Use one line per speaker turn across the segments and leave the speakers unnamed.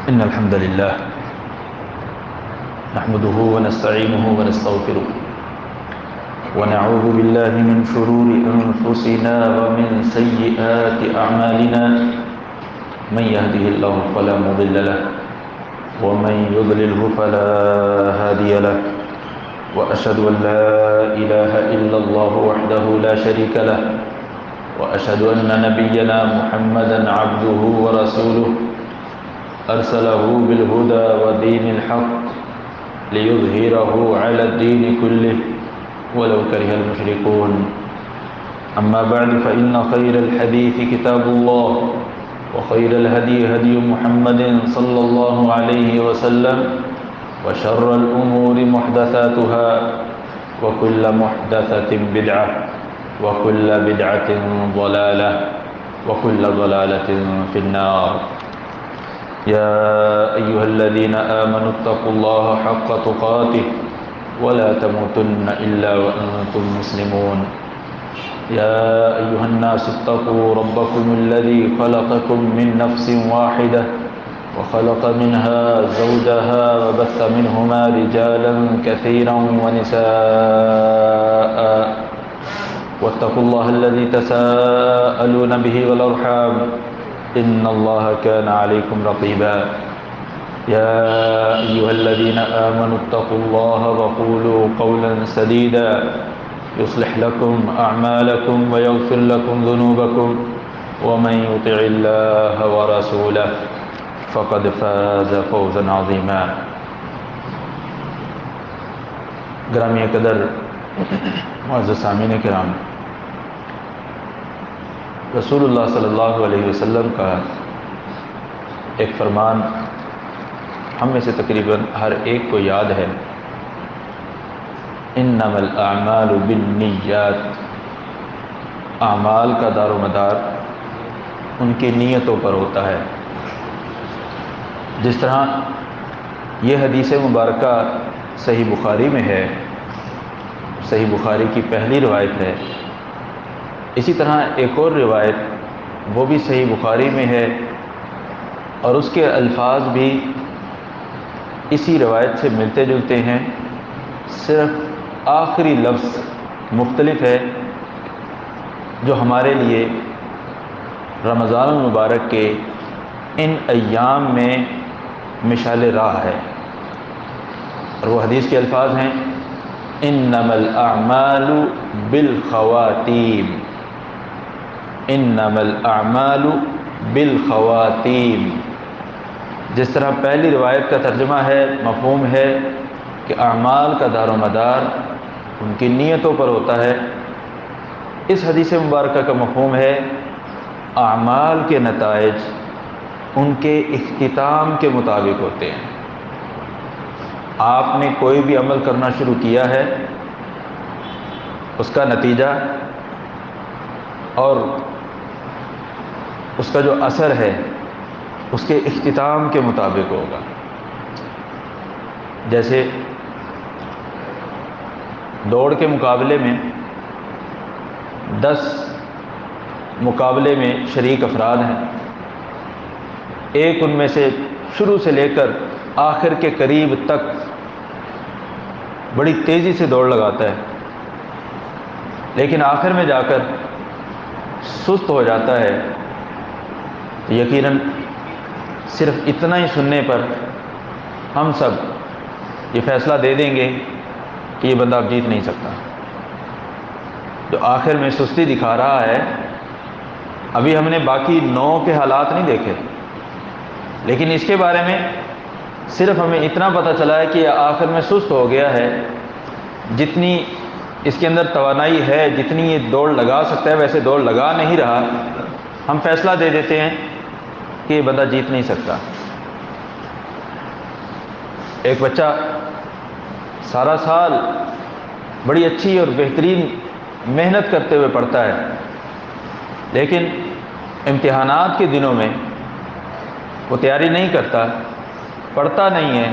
إن الحمد لله نحمده ونستعينه ونستغفره ونعوذ بالله من شرور أنفسنا ومن سيئات أعمالنا من يهده الله فلا مضل له ومن يضلله فلا هادي له وأشهد أن لا إله إلا الله وحده لا شريك له وأشهد أن نبينا محمدا عبده ورسوله أرسله بالهدى ودين الحق ليظهره على الدين كله ولو كره المشركون. أما بعد فإن خير الحديث كتاب الله وخير الهدي هدي محمد صلى الله عليه وسلم وشر الأمور محدثاتها وكل محدثة بدعة وكل بدعة ضلالة وكل ضلالة في النار. يا أيها الذين آمنوا اتقوا الله حق تقاته ولا تموتن إلا وأنتم مسلمون. يا أيها الناس اتقوا ربكم الذي خلقكم من نفس واحدة وخلق منها زوجها وبث منهما رجالا كثيرا ونساء واتقوا الله الذي تساءلون به والأرحام إن الله كان عليكم رقيبا. يا أيها الذين آمنوا اتقوا الله وقولوا قولا سديدا يصلح لكم أعمالكم ويغفر لكم ذنوبكم ومن يطع الله ورسوله فقد فاز فوزا عظيما. گرامی قدر معزز سامعین کرام، رسول اللہ صلی اللہ علیہ وسلم کا ایک فرمان ہم میں سے تقریباً ہر ایک کو یاد ہے، انما الاعمال بالنیات. اعمال کا دار و مدار ان کی نیتوں پر ہوتا ہے. جس طرح یہ حدیث مبارکہ صحیح بخاری میں ہے، صحیح بخاری کی پہلی روایت ہے، اسی طرح ایک اور روایت وہ بھی صحیح بخاری میں ہے اور اس کے الفاظ بھی اسی روایت سے ملتے جلتے ہیں، صرف آخری لفظ مختلف ہے جو ہمارے لیے رمضان المبارک کے ان ایام میں مشعل راہ ہے. اور وہ حدیث کے الفاظ ہیں انما الاعمال بالخواتیم، انما الاعمال بالخواتیم. جس طرح پہلی روایت کا ترجمہ ہے، مفہوم ہے کہ اعمال کا دار و مدار ان کی نیتوں پر ہوتا ہے، اس حدیث مبارکہ کا مفہوم ہے اعمال کے نتائج ان کے اختتام کے مطابق ہوتے ہیں. آپ نے کوئی بھی عمل کرنا شروع کیا ہے، اس کا نتیجہ اور اس کا جو اثر ہے اس کے اختتام کے مطابق ہوگا. جیسے دوڑ کے مقابلے میں 10 مقابلے میں شریک افراد ہیں، ایک ان میں سے شروع سے لے کر آخر کے قریب تک بڑی تیزی سے دوڑ لگاتا ہے، لیکن آخر میں جا کر سست ہو جاتا ہے. یقیناً صرف اتنا ہی سننے پر ہم سب یہ فیصلہ دے دیں گے کہ یہ بندہ اب جیت نہیں سکتا. جو آخر میں سستی دکھا رہا ہے، ابھی ہم نے باقی 9 کے حالات نہیں دیکھے، لیکن اس کے بارے میں صرف ہمیں اتنا پتہ چلا ہے کہ یہ آخر میں سست ہو گیا ہے. جتنی اس کے اندر توانائی ہے، جتنی یہ دوڑ لگا سکتا ہے ویسے دوڑ لگا نہیں رہا. ہم فیصلہ دے دیتے ہیں کہ یہ بندہ جیت نہیں سکتا. ایک بچہ سارا سال بڑی اچھی اور بہترین محنت کرتے ہوئے پڑھتا ہے، لیکن امتحانات کے دنوں میں وہ تیاری نہیں کرتا، پڑھتا نہیں ہے،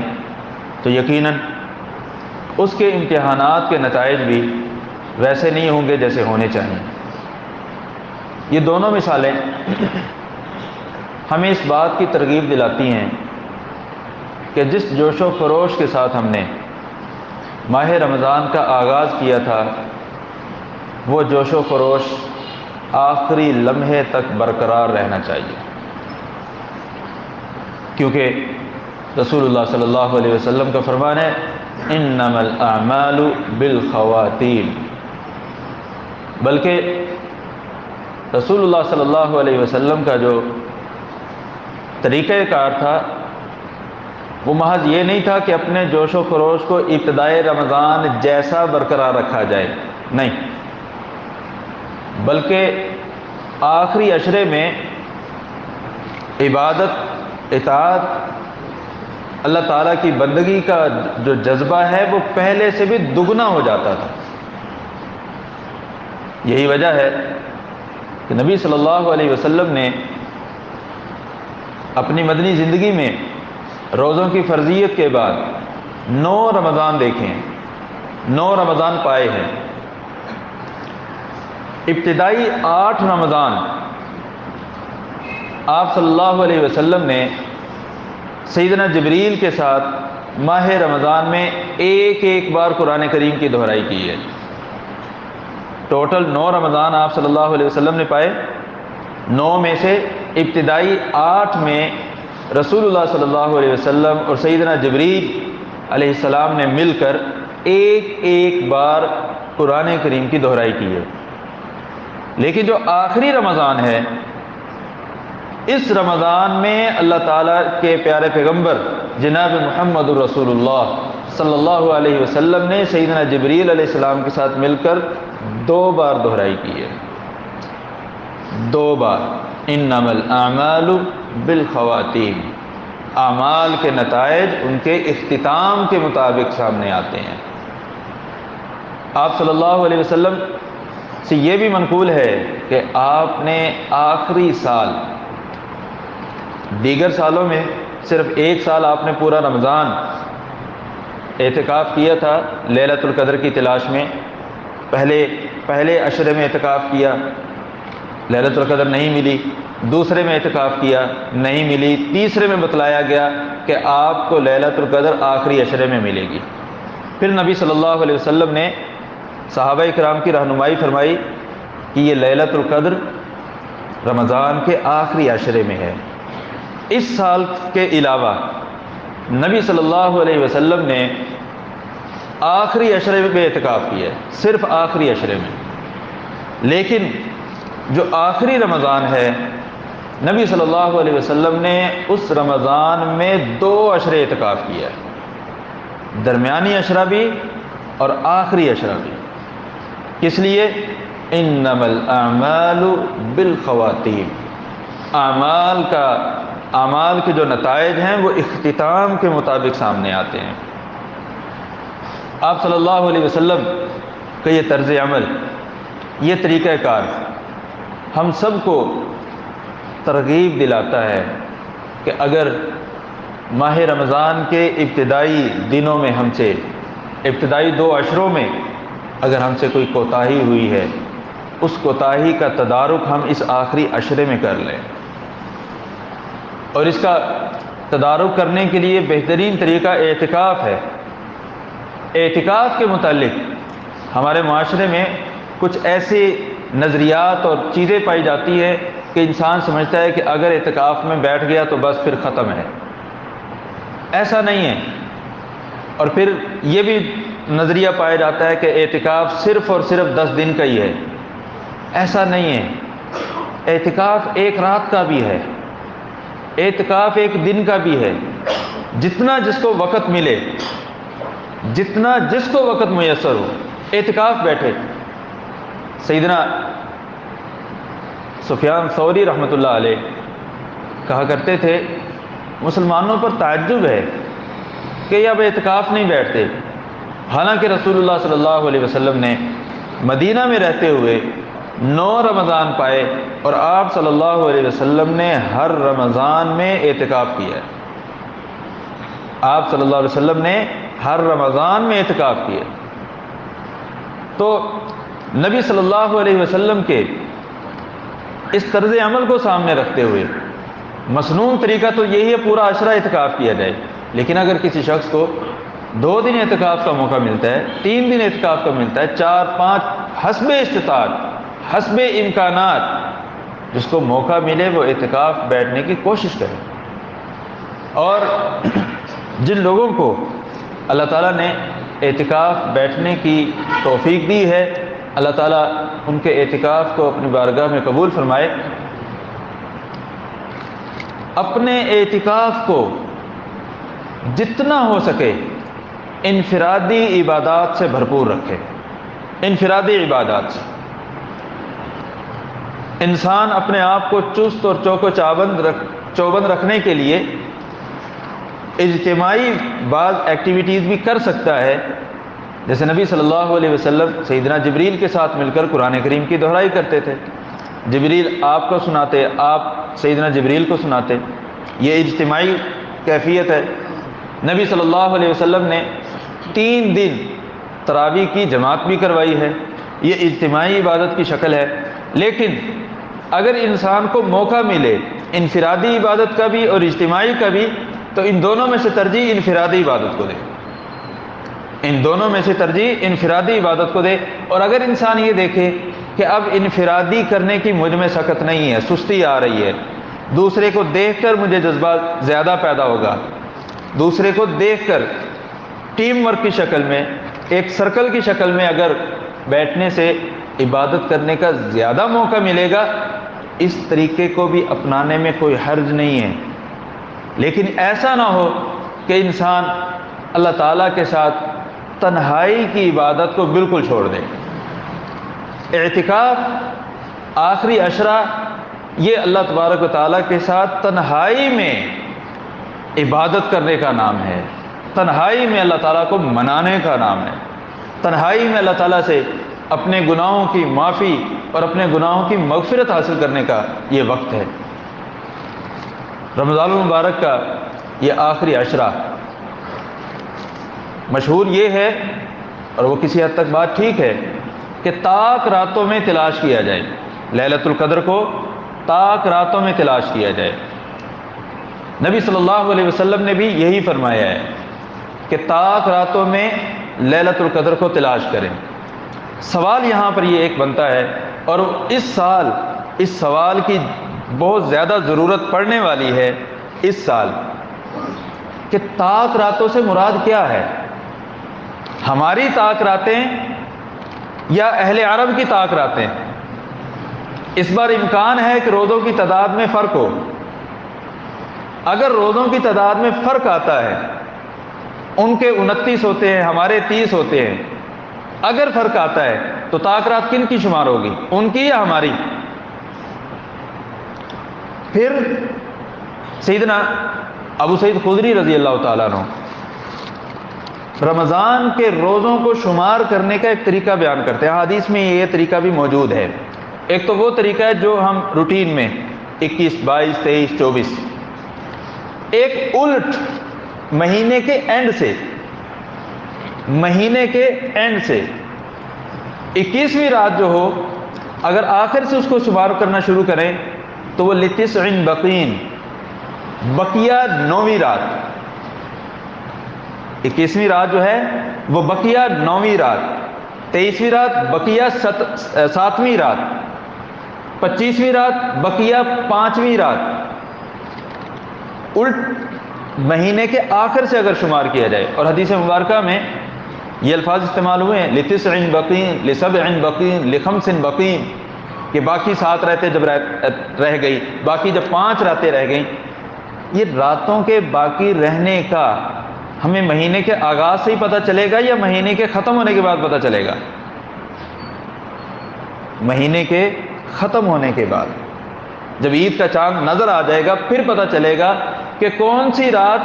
تو یقیناً اس کے امتحانات کے نتائج بھی ویسے نہیں ہوں گے جیسے ہونے چاہیے. یہ دونوں مثالیں ہمیں اس بات کی ترغیب دلاتی ہیں کہ جس جوش و خروش کے ساتھ ہم نے ماہ رمضان کا آغاز کیا تھا، وہ جوش و خروش آخری لمحے تک برقرار رہنا چاہیے، کیونکہ رسول اللہ صلی اللہ علیہ وسلم کا فرمان ہے انما الاعمال بالخواتیم، بلکہ رسول اللہ صلی اللہ علیہ وسلم کا جو طریقہ کار تھا وہ محض یہ نہیں تھا کہ اپنے جوش و خروش کو ابتدائے رمضان جیسا برقرار رکھا جائے، نہیں، بلکہ آخری عشرے میں عبادت، اطاعت، اللہ تعالیٰ کی بندگی کا جو جذبہ ہے وہ پہلے سے بھی دگنا ہو جاتا تھا۔ یہی وجہ ہے کہ نبی صلی اللہ علیہ وسلم نے اپنی مدنی زندگی میں روزوں کی فرضیت کے بعد 9 رمضان دیکھے ہیں، 9 رمضان پائے ہیں۔ ابتدائی 8 رمضان آپ صلی اللہ علیہ وسلم نے سیدنا جبریل کے ساتھ ماہ رمضان میں ایک بار قرآن کریم کی دہرائی کی ہے۔ ٹوٹل 9 رمضان آپ صلی اللہ علیہ وسلم نے پائے، 9 میں سے ابتدائی 8 میں رسول اللہ صلی اللہ علیہ وسلم اور سیدنا جبریل علیہ السلام نے مل کر ایک بار قرآن کریم کی دہرائی کی ہے۔ لیکن جو آخری رمضان ہے، اس رمضان میں اللہ تعالیٰ کے پیارے پیغمبر جناب محمد الرسول اللہ صلی اللہ علیہ وسلم نے سیدنا جبریل علیہ السلام کے ساتھ مل کر 2 بار دہرائی کی ہے، 2 بار۔ انما الاعمال بالخواتیم، اعمال کے نتائج ان کے اختتام کے مطابق سامنے آتے ہیں۔ آپ صلی اللہ علیہ وسلم سے یہ بھی منقول ہے کہ آپ نے آخری سال، دیگر سالوں میں صرف 1 سال آپ نے پورا رمضان اعتکاف کیا تھا لیلۃ القدر کی تلاش میں، پہلے عشرے میں اعتکاف کیا، لیلۃ القدر نہیں ملی، دوسرے میں اعتکاف کیا، نہیں ملی، تیسرے میں بتلایا گیا کہ آپ کو لیلۃ القدر آخری عشرے میں ملے گی۔ پھر نبی صلی اللہ علیہ وسلم نے صحابہ کرام کی رہنمائی فرمائی کہ یہ لیلۃ القدر رمضان کے آخری عشرے میں ہے۔ اس سال کے علاوہ نبی صلی اللہ علیہ وسلم نے آخری عشرے میں اعتکاف کیا ہے، صرف آخری عشرے میں۔ لیکن جو آخری رمضان ہے، نبی صلی اللہ علیہ وسلم نے اس رمضان میں 2 عشرے اعتکاف کیا ہے، درمیانی عشرہ بھی اور آخری عشرہ بھی۔ کس لیے؟ انما الاعمال بالخواتیم، اعمال کے جو نتائج ہیں وہ اختتام کے مطابق سامنے آتے ہیں۔ آپ صلی اللہ علیہ وسلم کا یہ طرز عمل، یہ طریقہ کار ہم سب کو ترغیب دلاتا ہے کہ اگر ماہ رمضان کے ابتدائی دنوں میں ہم سے، ابتدائی 2 عشروں میں اگر ہم سے کوئی کوتاہی ہوئی ہے، اس کوتاہی کا تدارک ہم اس آخری عشرے میں کر لیں۔ اور اس کا تدارک کرنے کے لیے بہترین طریقہ اعتکاف ہے۔ اعتکاف کے متعلق ہمارے معاشرے میں کچھ ایسے نظریات اور چیزیں پائی جاتی ہے کہ انسان سمجھتا ہے کہ اگر اعتکاف میں بیٹھ گیا تو بس پھر ختم ہے۔ ایسا نہیں ہے۔ اور پھر یہ بھی نظریہ پایا جاتا ہے کہ اعتکاف صرف اور صرف 10 دن کا ہی ہے۔ ایسا نہیں ہے۔ اعتکاف 1 رات کا بھی ہے، اعتکاف 1 دن کا بھی ہے۔ جتنا جس کو وقت ملے، جتنا جس کو وقت میسر ہو، اعتکاف بیٹھے۔ سیدنا سفیان ثوری رحمۃ اللہ علیہ کہا کرتے تھے، مسلمانوں پر تعجب ہے کہ یہ اب اعتکاف نہیں بیٹھتے، حالانکہ رسول اللہ صلی اللہ علیہ وسلم نے مدینہ میں رہتے ہوئے 9 رمضان پائے اور آپ صلی اللہ علیہ وسلم نے ہر رمضان میں اعتکاف کیا ہے۔ آپ صلی اللہ علیہ وسلم نے ہر رمضان میں اعتکاف کیا۔ تو نبی صلی اللہ علیہ وسلم کے اس طرز عمل کو سامنے رکھتے ہوئے مسنون طریقہ تو یہی ہے پورا عشرہ اعتکاف کیا جائے، لیکن اگر کسی شخص کو 2 دن اعتکاف کا موقع ملتا ہے، 3 دن اعتکاف کا ملتا ہے، 4 5 حسب استطاعت، حسب امکانات، جس کو موقع ملے وہ اعتکاف بیٹھنے کی کوشش کرے۔ اور جن لوگوں کو اللہ تعالیٰ نے اعتکاف بیٹھنے کی توفیق دی ہے، اللہ تعالیٰ ان کے اعتکاف کو اپنی بارگاہ میں قبول فرمائے۔ اپنے اعتکاف کو جتنا ہو سکے انفرادی عبادات سے بھرپور رکھے، انفرادی عبادات سے۔ انسان اپنے آپ کو چست اور چوکو چوبند رکھنے کے لیے اجتماعی بعض ایکٹیویٹیز بھی کر سکتا ہے، جیسے نبی صلی اللہ علیہ وسلم سیدنا جبریل کے ساتھ مل کر قرآن کریم کی دہرائی کرتے تھے، جبریل آپ کو سناتے، آپ سیدنا جبریل کو سناتے، یہ اجتماعی کیفیت ہے۔ نبی صلی اللہ علیہ وسلم نے 3 دن تراویح کی جماعت بھی کروائی ہے، یہ اجتماعی عبادت کی شکل ہے۔ لیکن اگر انسان کو موقع ملے انفرادی عبادت کا بھی اور اجتماعی کا بھی، تو ان دونوں میں سے ترجیح انفرادی عبادت کو دے، ان دونوں میں سے ترجیح انفرادی عبادت کو دے۔ اور اگر انسان یہ دیکھے کہ اب انفرادی کرنے کی مجھ میں سخت نہیں ہے، سستی آ رہی ہے، دوسرے کو دیکھ کر مجھے جذبہ زیادہ پیدا ہوگا، دوسرے کو دیکھ کر ٹیم ورک کی شکل میں، ایک سرکل کی شکل میں اگر بیٹھنے سے عبادت کرنے کا زیادہ موقع ملے گا، اس طریقے کو بھی اپنانے میں کوئی حرج نہیں ہے۔ لیکن ایسا نہ ہو کہ انسان اللہ تعالیٰ کے ساتھ تنہائی کی عبادت کو بالکل چھوڑ دے۔ اعتکاف آخری عشرہ یہ اللہ تبارک و تعالیٰ کے ساتھ تنہائی میں عبادت کرنے کا نام ہے، تنہائی میں اللہ تعالیٰ کو منانے کا نام ہے، تنہائی میں اللہ تعالیٰ سے اپنے گناہوں کی معافی اور اپنے گناہوں کی مغفرت حاصل کرنے کا یہ وقت ہے۔ رمضان المبارک کا یہ آخری عشرہ مشہور یہ ہے، اور وہ کسی حد تک بات ٹھیک ہے، کہ طاق راتوں میں تلاش کیا جائے، لیلۃ القدر کو طاق راتوں میں تلاش کیا جائے۔ نبی صلی اللہ علیہ وسلم نے بھی یہی فرمایا ہے کہ طاق راتوں میں لیلۃ القدر کو تلاش کریں۔ سوال یہاں پر یہ ایک بنتا ہے، اور اس سال اس سوال کی بہت زیادہ ضرورت پڑنے والی ہے اس سال، کہ طاق راتوں سے مراد کیا ہے؟ ہماری طاق راتیں یا اہل عرب کی طاق راتیں؟ اس بار امکان ہے کہ روزوں کی تعداد میں فرق ہو۔ اگر روزوں کی تعداد میں فرق آتا ہے، ان کے 29 ہوتے ہیں، ہمارے 30 ہوتے ہیں، اگر فرق آتا ہے تو طاق رات کن کی شمار ہوگی، ان کی یا ہماری؟ پھر سیدنا ابو سعید خدری رضی اللہ تعالیٰ عنہ رمضان کے روزوں کو شمار کرنے کا ایک طریقہ بیان کرتے ہیں، حدیث میں یہ طریقہ بھی موجود ہے۔ ایک تو وہ طریقہ ہے جو ہم روٹین میں 21 22 23 24، ایک الٹ مہینے کے اینڈ سے، مہینے کے اینڈ سے 21ویں رات جو ہو، اگر آخر سے اس کو شمار کرنا شروع کریں تو وہ لتسع بقین، بقیہ 9ویں رات، 21ویں رات جو ہے وہ بقیہ 9ویں رات، 23ویں رات بقیہ 7ویں رات، 25ویں رات بقیہ 5ویں رات، الٹ مہینے کے آخر سے اگر شمار کیا جائے۔ اور حدیث مبارکہ میں یہ الفاظ استعمال ہوئے ہیں، لتسع بقین، لسبع بقین، لخمس بقین، کہ باقی 7 راتیں جب رہ گئی، باقی جب 5 راتیں رہ گئیں۔ یہ راتوں کے باقی رہنے کا ہمیں مہینے کے آغاز سے ہی پتہ چلے گا یا مہینے کے ختم ہونے کے بعد پتہ چلے گا؟ مہینے کے ختم ہونے کے بعد، جب عید کا چاند نظر آ جائے گا پھر پتہ چلے گا کہ کون سی رات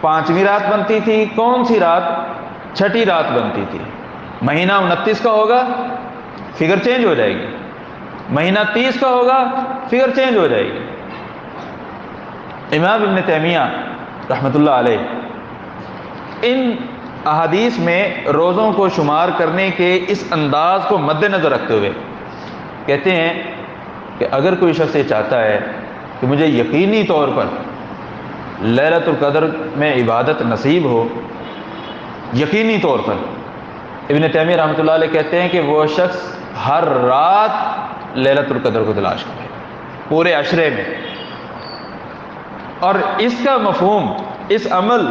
5ویں رات بنتی تھی، کون سی رات 6ٹھی رات بنتی تھی۔ مہینہ 29 کا ہوگا، فگر چینج ہو جائے گی، مہینہ 30 کا ہوگا، فگر چینج ہو جائے گی۔ امام ابن تیمیہ رحمۃ اللہ علیہ ان احادیث میں روزوں کو شمار کرنے کے اس انداز کو مد نظر رکھتے ہوئے کہتے ہیں کہ اگر کوئی شخص یہ چاہتا ہے کہ مجھے یقینی طور پر لیلۃ القدر میں عبادت نصیب ہو، یقینی طور پر ابن تیمیہ رحمۃ اللہ علیہ کہتے ہیں کہ وہ شخص ہر رات لیلۃ القدر کو تلاش کرے پورے عشرے میں. اور اس کا مفہوم، اس عمل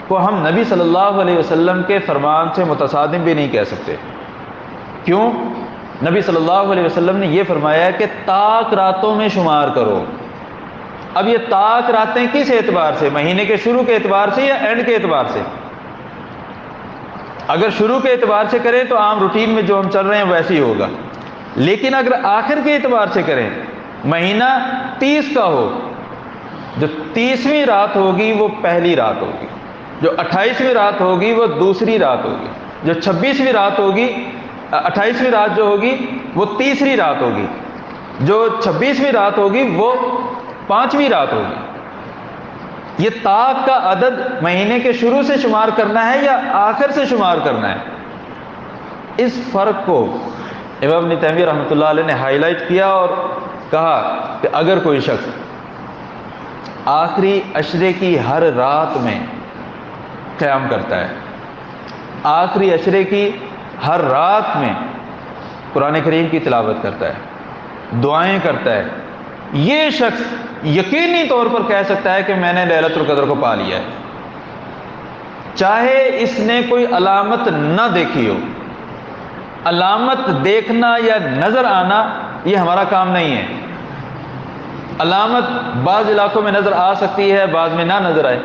کو ہم نبی صلی اللہ علیہ وسلم کے فرمان سے متصادم بھی نہیں کہہ سکتے. کیوں؟ نبی صلی اللہ علیہ وسلم نے یہ فرمایا کہ طاق راتوں میں شمار کرو. اب یہ طاق راتیں کس اعتبار سے؟ مہینے کے شروع کے اعتبار سے یا اینڈ کے اعتبار سے؟ اگر شروع کے اعتبار سے کریں تو عام روٹین میں جو ہم چل رہے ہیں ویسے ہی ہوگا، لیکن اگر آخر کے اعتبار سے کریں، مہینہ 30 کا ہو، جو 30ویں رات ہوگی وہ پہلی رات ہوگی، جو 28ویں رات ہوگی وہ دوسری رات ہوگی، جو 26ویں رات ہوگی، 28ویں رات جو ہوگی وہ تیسری رات ہوگی، جو 26ویں رات ہوگی وہ 5ویں رات ہوگی. یہ طاق کا عدد مہینے کے شروع سے شمار کرنا ہے یا آخر سے شمار کرنا ہے؟ اس فرق کو امام ابن تیمیہ رحمۃ اللہ علیہ نے ہائی لائٹ کیا اور کہا کہ اگر کوئی شخص آخری عشرے کی ہر رات میں قیام کرتا ہے، آخری عشرے کی ہر رات میں قرآن کریم کی تلاوت کرتا ہے، دعائیں کرتا ہے، یہ شخص یقینی طور پر کہہ سکتا ہے کہ میں نے لیلۃ القدر کو پا لیا ہے، چاہے اس نے کوئی علامت نہ دیکھی ہو. علامت دیکھنا یا نظر آنا یہ ہمارا کام نہیں ہے. علامت بعض علاقوں میں نظر آ سکتی ہے، بعض میں نہ نظر آئے.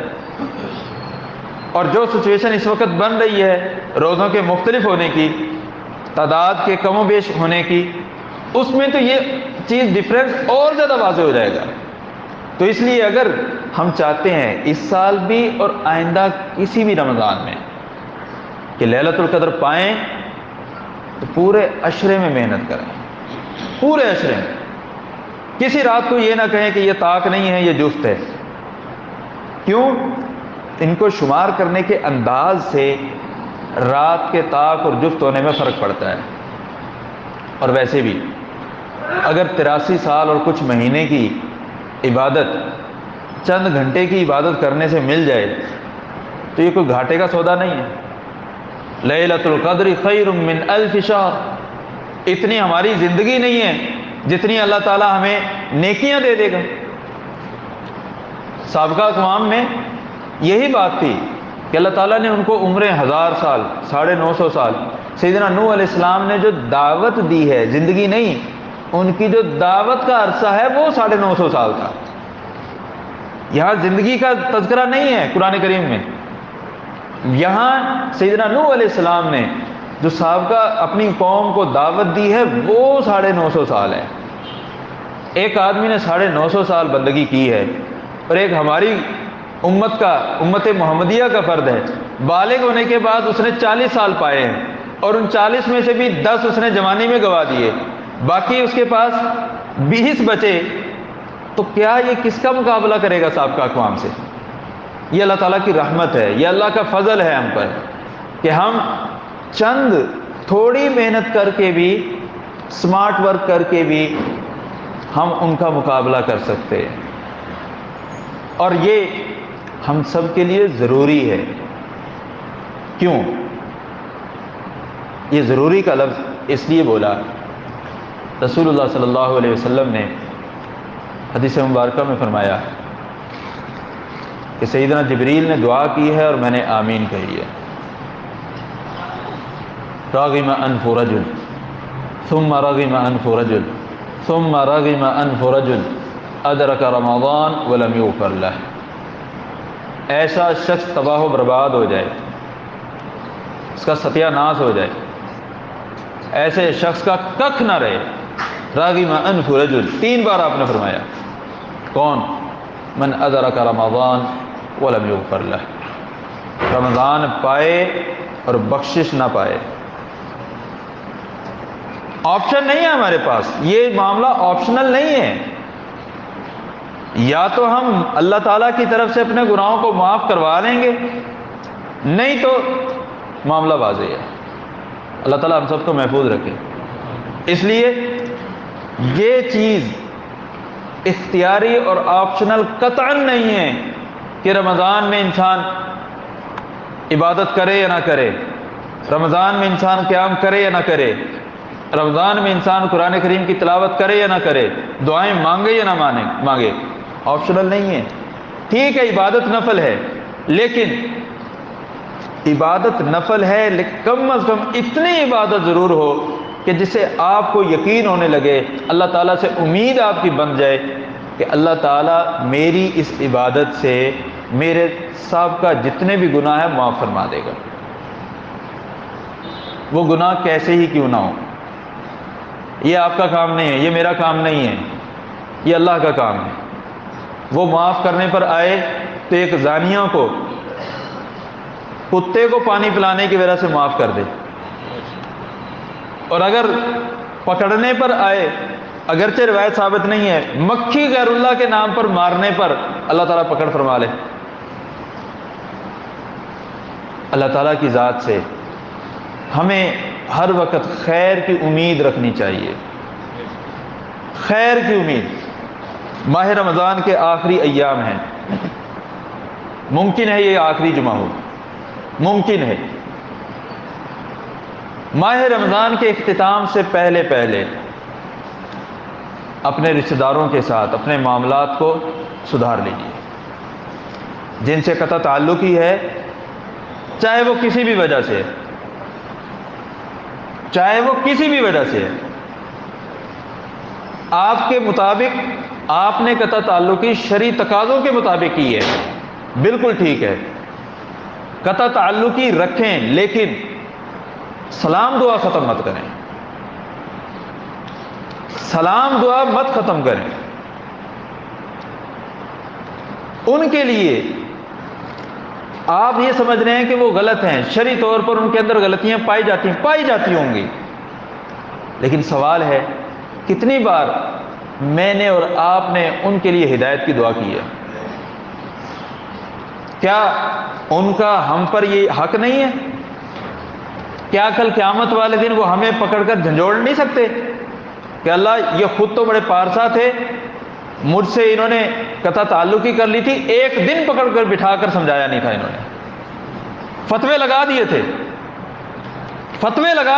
اور جو سچویشن اس وقت بن رہی ہے روزوں کے مختلف ہونے کی، تعداد کے کم و بیش ہونے کی، اس میں تو یہ چیز ڈفرینس اور زیادہ واضح ہو جائے گا. تو اس لیے اگر ہم چاہتے ہیں اس سال بھی اور آئندہ کسی بھی رمضان میں کہ لیلۃ القدر پائیں، تو پورے عشرے میں محنت کریں، پورے عشرے میں. کسی رات کو یہ نہ کہیں کہ یہ طاق نہیں ہے، یہ جفت ہے. کیوں؟ ان کو شمار کرنے کے انداز سے رات کے طاق اور جفت ہونے میں فرق پڑتا ہے. اور ویسے بھی اگر 83 سال اور کچھ مہینے کی عبادت چند گھنٹے کی عبادت کرنے سے مل جائے تو یہ کوئی گھاٹے کا سودا نہیں ہے. لیلۃ القدر خیر من الف شہر، اتنی ہماری زندگی نہیں ہے جتنی اللہ تعالیٰ ہمیں نیکیاں دے دے گا. سابقہ اقوام میں یہی بات تھی کہ اللہ تعالیٰ نے ان کو عمریں 1000 سال، 950 سال. سیدنا نوح علیہ السلام نے جو دعوت دی ہے، زندگی نہیں، ان کی جو دعوت کا عرصہ ہے وہ 950 سال تھا. یہاں زندگی کا تذکرہ نہیں ہے قرآن کریم میں. یہاں سیدنا نوح علیہ السلام نے جو سابقہ اپنی قوم کو دعوت دی ہے وہ 950 سال ہے. ایک آدمی نے 950 سال بندگی کی ہے، اور ایک ہماری امت کا، امت محمدیہ کا فرد ہے، بالغ ہونے کے بعد اس نے 40 سال پائے ہیں، اور ان 40 میں سے بھی 10 اس نے جوانی میں گوا دیے، باقی اس کے پاس 20 بچے. تو کیا یہ کس کا مقابلہ کرے گا سابقہ اقوام سے؟ یہ اللہ تعالیٰ کی رحمت ہے، یہ اللہ کا فضل ہے ہم پر کہ ہم چند تھوڑی محنت کر کے بھی، سمارٹ ورک کر کے بھی ہم ان کا مقابلہ کر سکتے ہیں. اور یہ ہم سب کے لیے ضروری ہے. کیوں؟ یہ ضروری کا لفظ اس لیے بولا، رسول اللہ صلی اللہ علیہ وسلم نے حدیث مبارکہ میں فرمایا کہ سیدنا جبریل نے دعا کی ہے اور میں نے آمین کہی ہے. راغم انف رجل ثم رغم انف رجل ثم رغم انف رجل ادرک رمضان ولم یغفر لہ. ایسا شخص تباہ و برباد ہو جائے، اس کا ستیہ ناش ہو جائے، ایسے شخص کا ککھ نہ رہے. راغم انف رجل 3 بار آپ نے فرمایا. کون؟ من ادرک رمضان ولم یغفر لہ. رمضان پائے اور بخشش نہ پائے. آپشن نہیں ہے ہمارے پاس، یہ معاملہ آپشنل نہیں ہے. یا تو ہم اللہ تعالیٰ کی طرف سے اپنے گناہوں کو معاف کروا لیں گے، نہیں تو معاملہ واضح ہے. اللہ تعالیٰ ہم سب کو محفوظ رکھے. اس لیے یہ چیز اختیاری اور آپشنل قطعاً نہیں ہے کہ رمضان میں انسان عبادت کرے یا نہ کرے، رمضان میں انسان قیام کرے یا نہ کرے، رمضان میں انسان قرآن کریم کی تلاوت کرے یا نہ کرے، دعائیں مانگے یا نہ مانگے، آپشنل نہیں ہے۔ ٹھیک ہے عبادت نفل ہے، لیکن عبادت نفل ہے، لیکن کم از کم اتنی عبادت ضرور ہو کہ جس سے آپ کو یقین ہونے لگے، اللہ تعالیٰ سے امید آپ کی بن جائے کہ اللہ تعالیٰ میری اس عبادت سے میرے سابقہ جتنے بھی گناہ ہیں معاف فرما دے گا، وہ گناہ کیسے ہی کیوں نہ ہو۔ یہ آپ کا کام نہیں ہے، یہ میرا کام نہیں ہے، یہ اللہ کا کام ہے۔ وہ معاف کرنے پر آئے تو ایک زانیہ کو کتے کو پانی پلانے کی وجہ سے معاف کر دے، اور اگر پکڑنے پر آئے، اگرچہ روایت ثابت نہیں ہے، مکھی غیر اللہ کے نام پر مارنے پر اللہ تعالیٰ پکڑ فرما لے۔ اللہ تعالیٰ کی ذات سے ہمیں ہر وقت خیر کی امید رکھنی چاہیے، خیر کی امید۔ ماہ رمضان کے آخری ایام ہیں، ممکن ہے یہ آخری جمعہ ہو، ممکن ہے۔ ماہ رمضان کے اختتام سے پہلے اپنے رشتہ داروں کے ساتھ اپنے معاملات کو سدھار لیجیے، جن سے قطع تعلقی ہے، چاہے وہ کسی بھی وجہ سے، چاہے وہ کسی بھی وجہ سے آپ کے مطابق آپ نے قطع تعلقی شرعی تقاضوں کے مطابق کی ہے، بالکل ٹھیک ہے، قطع تعلقی رکھیں، لیکن سلام دعا ختم مت کریں، سلام دعا مت ختم کریں۔ ان کے لیے آپ یہ سمجھ رہے ہیں کہ وہ غلط ہیں، شرعی طور پر ان کے اندر غلطیاں پائی جاتی ہوں گی، لیکن سوال ہے کتنی بار میں نے اور آپ نے ان کے لیے ہدایت کی دعا کی ہے؟ کیا ان کا ہم پر یہ حق نہیں ہے؟ کیا کل قیامت والے دن وہ ہمیں پکڑ کر جھنجھوڑ نہیں سکتے کہ اللہ یہ خود تو بڑے پارسا تھے، مجھ سے انہوں نے قطع تعلقی کر لی تھی، ایک دن پکڑ کر بٹھا کر سمجھایا نہیں تھا، انہوں نے فتوے لگا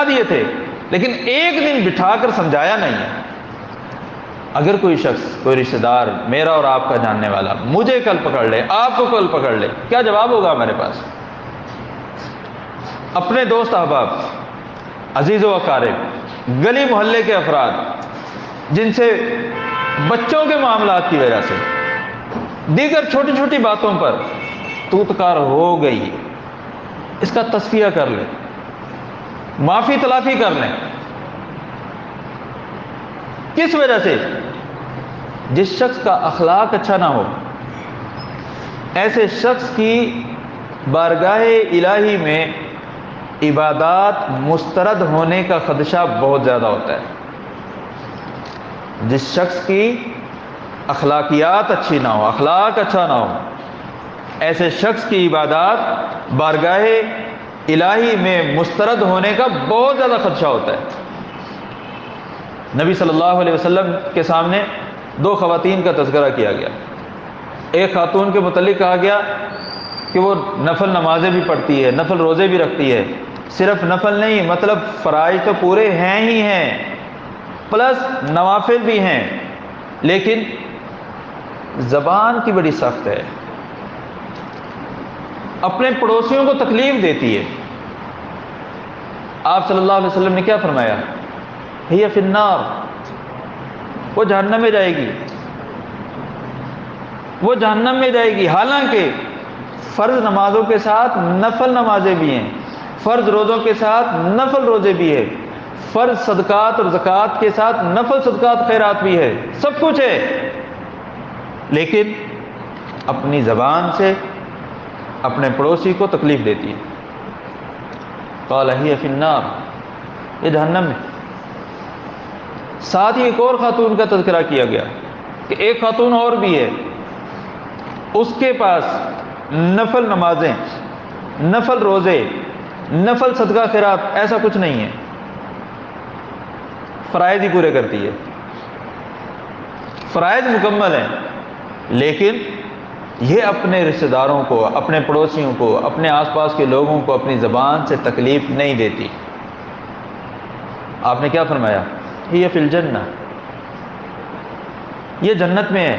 دیے تھے لیکن ایک دن بٹھا کر سمجھایا نہیں ہے۔ اگر کوئی شخص، کوئی رشتہ دار میرا اور آپ کا جاننے والا مجھے کل پکڑ لے، آپ کو کل پکڑ لے، کیا جواب ہوگا ہمارے پاس؟ اپنے دوست احباب، عزیز و اقارب، گلی محلے کے افراد، جن سے بچوں کے معاملات کی وجہ سے، دیگر چھوٹی چھوٹی باتوں پر توتکار ہو گئی، اس کا تصفیہ کر لیں، معافی تلافی کر لیں۔ کس وجہ سے؟ جس شخص کا اخلاق اچھا نہ ہو، ایسے شخص کی بارگاہ الہی میں عبادات مسترد ہونے کا خدشہ بہت زیادہ ہوتا ہے۔ جس شخص کی اخلاقیات اچھی نہ ہو، اخلاق اچھا نہ ہو، ایسے شخص کی عبادات بارگاہ الہی میں مسترد ہونے کا بہت زیادہ خدشہ ہوتا ہے۔ نبی صلی اللہ علیہ وسلم کے سامنے دو خواتین کا تذکرہ کیا گیا۔ ایک خاتون کے متعلق کہا گیا کہ وہ نفل نمازیں بھی پڑھتی ہے، نفل روزے بھی رکھتی ہے، صرف نفل نہیں، مطلب فرائض تو پورے ہیں ہی ہیں، پلس نوافل بھی ہیں، لیکن زبان کی بڑی سخت ہے، اپنے پڑوسیوں کو تکلیف دیتی ہے۔ آپ صلی اللہ علیہ وسلم نے کیا فرمایا؟ ہی فی النار، وہ جہنم میں جائے گی، وہ جہنم میں جائے گی۔ حالانکہ فرض نمازوں کے ساتھ نفل نمازیں بھی ہیں، فرض روزوں کے ساتھ نفل روزے بھی ہیں، فرض صدقات اور زکوٰۃ کے ساتھ نفل صدقات خیرات بھی ہے، سب کچھ ہے، لیکن اپنی زبان سے اپنے پڑوسی کو تکلیف دیتی ہے۔ قال ہی فی النار، یہ جہنم میں۔ ساتھ ہی ایک اور خاتون کا تذکرہ کیا گیا کہ ایک خاتون اور بھی ہے، اس کے پاس نفل نمازیں، نفل روزے، نفل صدقہ خیرات ایسا کچھ نہیں ہے، فرائض ہی پورے کرتی ہے، فرائض مکمل ہیں، لیکن یہ اپنے رشتہ داروں کو، اپنے پڑوسیوں کو، اپنے آس پاس کے لوگوں کو اپنی زبان سے تکلیف نہیں دیتی۔ آپ نے کیا فرمایا؟ یہ فی الجنہ، یہ جنت میں ہے۔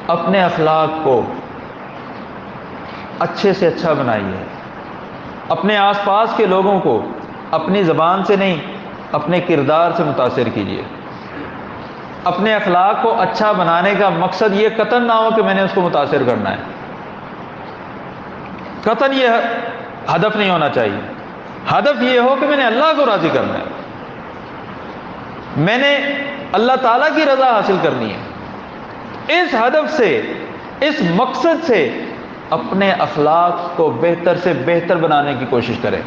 اپنے اخلاق کو اچھے سے اچھا بنائیے، اپنے آس پاس کے لوگوں کو اپنی زبان سے نہیں، اپنے کردار سے متاثر کیجیے۔ اپنے اخلاق کو اچھا بنانے کا مقصد یہ قطعاً نہ ہو کہ میں نے اس کو متاثر کرنا ہے، قطعاً یہ ہدف نہیں ہونا چاہیے۔ ہدف یہ ہو کہ میں نے اللہ کو راضی کرنا ہے، میں نے اللہ تعالیٰ کی رضا حاصل کرنی ہے۔ اس ہدف سے، اس مقصد سے اپنے اخلاق کو بہتر سے بہتر بنانے کی کوشش کریں۔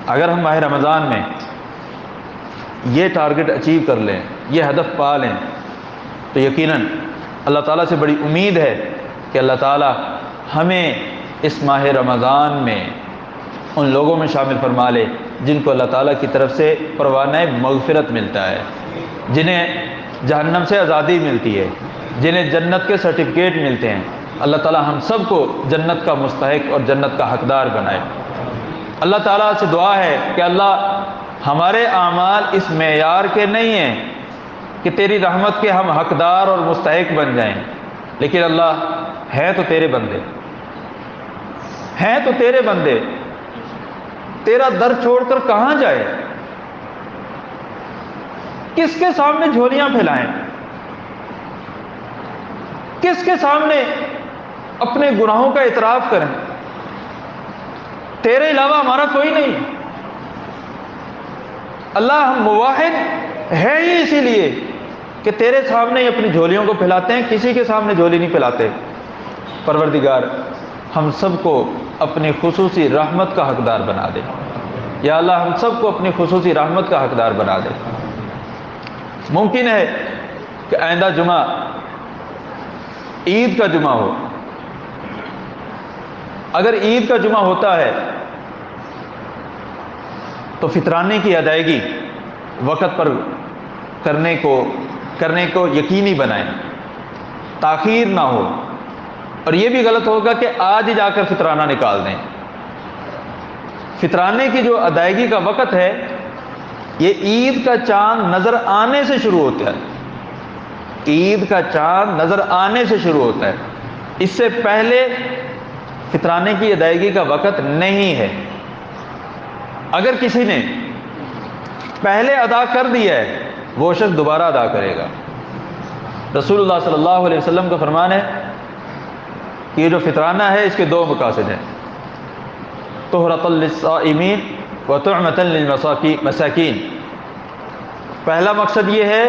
اگر ہم ماہ رمضان میں یہ ٹارگٹ اچیو کر لیں، یہ ہدف پا لیں، تو یقیناً اللہ تعالیٰ سے بڑی امید ہے کہ اللہ تعالیٰ ہمیں اس ماہ رمضان میں ان لوگوں میں شامل فرما لے جن کو اللہ تعالیٰ کی طرف سے پروانہ مغفرت ملتا ہے، جنہیں جہنم سے آزادی ملتی ہے، جنہیں جنت کے سرٹیفکیٹ ملتے ہیں۔ اللہ تعالیٰ ہم سب کو جنت کا مستحق اور جنت کا حقدار بنائے۔ اللہ تعالیٰ سے دعا ہے کہ اللہ ہمارے اعمال اس معیار کے نہیں ہیں کہ تیری رحمت کے ہم حقدار اور مستحق بن جائیں، لیکن اللہ ہے تو تیرے بندے، ہیں تو تیرے بندے، تیرا در چھوڑ کر کہاں جائے، کس کے سامنے جھولیاں پھیلائیں، کس کے سامنے اپنے گناہوں کا اعتراف کریں۔ تیرے علاوہ ہمارا کوئی نہیں۔ اللہ ہم موحد ہے ہی اسی لیے کہ تیرے سامنے ہی اپنی جھولیوں کو پھیلاتے ہیں، کسی کے سامنے جھولی نہیں پھیلاتے۔ پروردگار ہم سب کو اپنی خصوصی رحمت کا حقدار بنا دے۔ یا اللہ ہم سب کو اپنی خصوصی رحمت کا حقدار بنا دے۔ ممکن ہے کہ آئندہ جمعہ عید کا جمعہ ہو۔ اگر عید کا جمعہ ہوتا ہے تو فطرانے کی ادائیگی وقت پر کرنے کو یقینی بنائیں، تاخیر نہ ہو۔ اور یہ بھی غلط ہوگا کہ آج ہی جا کر فطرانہ نکال دیں۔ فطرانے کی جو ادائیگی کا وقت ہے یہ عید کا چاند نظر آنے سے شروع ہوتا ہے۔ عید کا چاند نظر آنے سے شروع ہوتا ہے، اس سے پہلے فطرانے کی ادائیگی کا وقت نہیں ہے۔ اگر کسی نے پہلے ادا کر دیا ہے وہ شخص دوبارہ ادا کرے گا۔ رسول اللہ صلی اللہ علیہ وسلم کا فرمان ہے کہ یہ جو فطرانہ ہے اس کے دو مقاصد ہیں، طہرۃ للصائمین و طعمۃ للمساکین۔ پہلا مقصد یہ ہے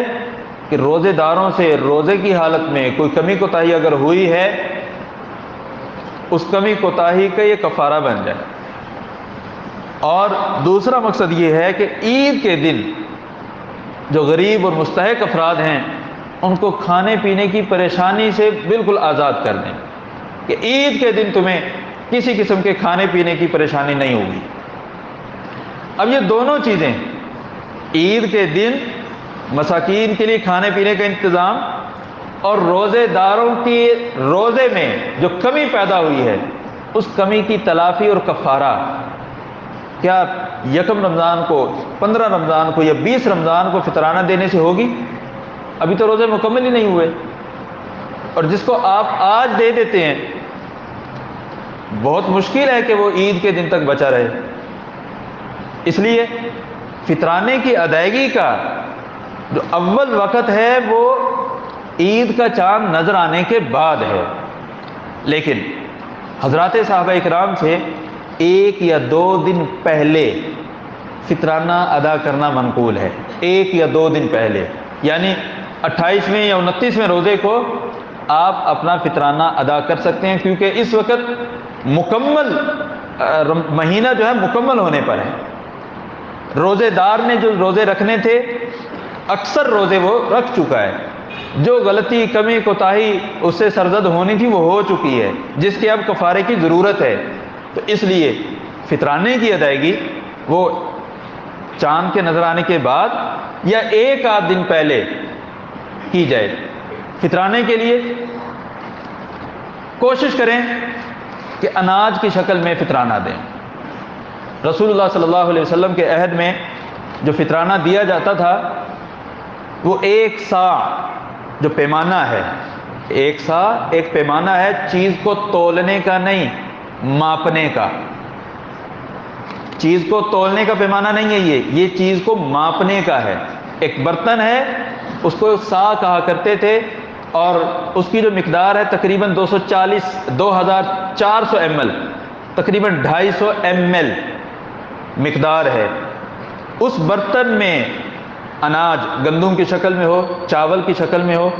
کہ روزے داروں سے روزے کی حالت میں کوئی کمی کوتاہی اگر ہوئی ہے، اس کمی کوتاہی کا یہ کفارہ بن جائے۔ اور دوسرا مقصد یہ ہے کہ عید کے دن جو غریب اور مستحق افراد ہیں ان کو کھانے پینے کی پریشانی سے بالکل آزاد کر دیں، کہ عید کے دن تمہیں کسی قسم کے کھانے پینے کی پریشانی نہیں ہوگی۔ اب یہ دونوں چیزیں، عید کے دن مساکین کے لیے کھانے پینے کا انتظام اور روزے داروں کی روزے میں جو کمی پیدا ہوئی ہے اس کمی کی تلافی اور کفارہ۔ کیا یکم رمضان کو، 15 رمضان کو یا 20 رمضان کو فطرانہ دینے سے ہوگی؟ ابھی تو روزے مکمل ہی نہیں ہوئے، اور جس کو آپ آج دے دیتے ہیں بہت مشکل ہے کہ وہ عید کے دن تک بچا رہے۔ اس لیے فطرانے کی ادائیگی کا جو اول وقت ہے وہ عید کا چاند نظر آنے کے بعد ہے، لیکن حضرات صحابہ اکرام سے 1 یا 2 دن پہلے فطرانہ ادا کرنا منقول ہے۔ 1 یا 2 دن پہلے، یعنی 28ویں یا 29ویں روزے کو آپ اپنا فطرانہ ادا کر سکتے ہیں، کیونکہ اس وقت مکمل مہینہ جو ہے مکمل ہونے پر ہے۔ روزے دار نے جو روزے رکھنے تھے اکثر روزے وہ رکھ چکا ہے، جو غلطی کمی کوتاہی اس سے سرزد ہونی تھی وہ ہو چکی ہے، جس کے اب کفارے کی ضرورت ہے۔ تو اس لیے فطرانے کی ادائیگی وہ چاند کے نظر آنے کے بعد یا 1 آدھ دن پہلے کی جائے۔ فطرانے کے لیے کوشش کریں کہ اناج کی شکل میں فطرانہ دیں۔ رسول اللہ صلی اللہ علیہ وسلم کے عہد میں جو فطرانہ دیا جاتا تھا وہ 1 صاع جو پیمانہ ہے، 1 صاع ایک پیمانہ ہے، چیز کو تولنے کا نہیں، ماپنے کا۔ چیز کو تولنے کا پیمانہ نہیں ہے یہ چیز کو ماپنے کا ہے۔ ایک برتن ہے، اس کو صاع کہا کرتے تھے، اور اس کی جو مقدار ہے تقریباً 2400 ml، تقریباً 250 ml مقدار ہے۔ اس برتن میں اناج گندم کی شکل میں ہو، چاول کی شکل میں ہو،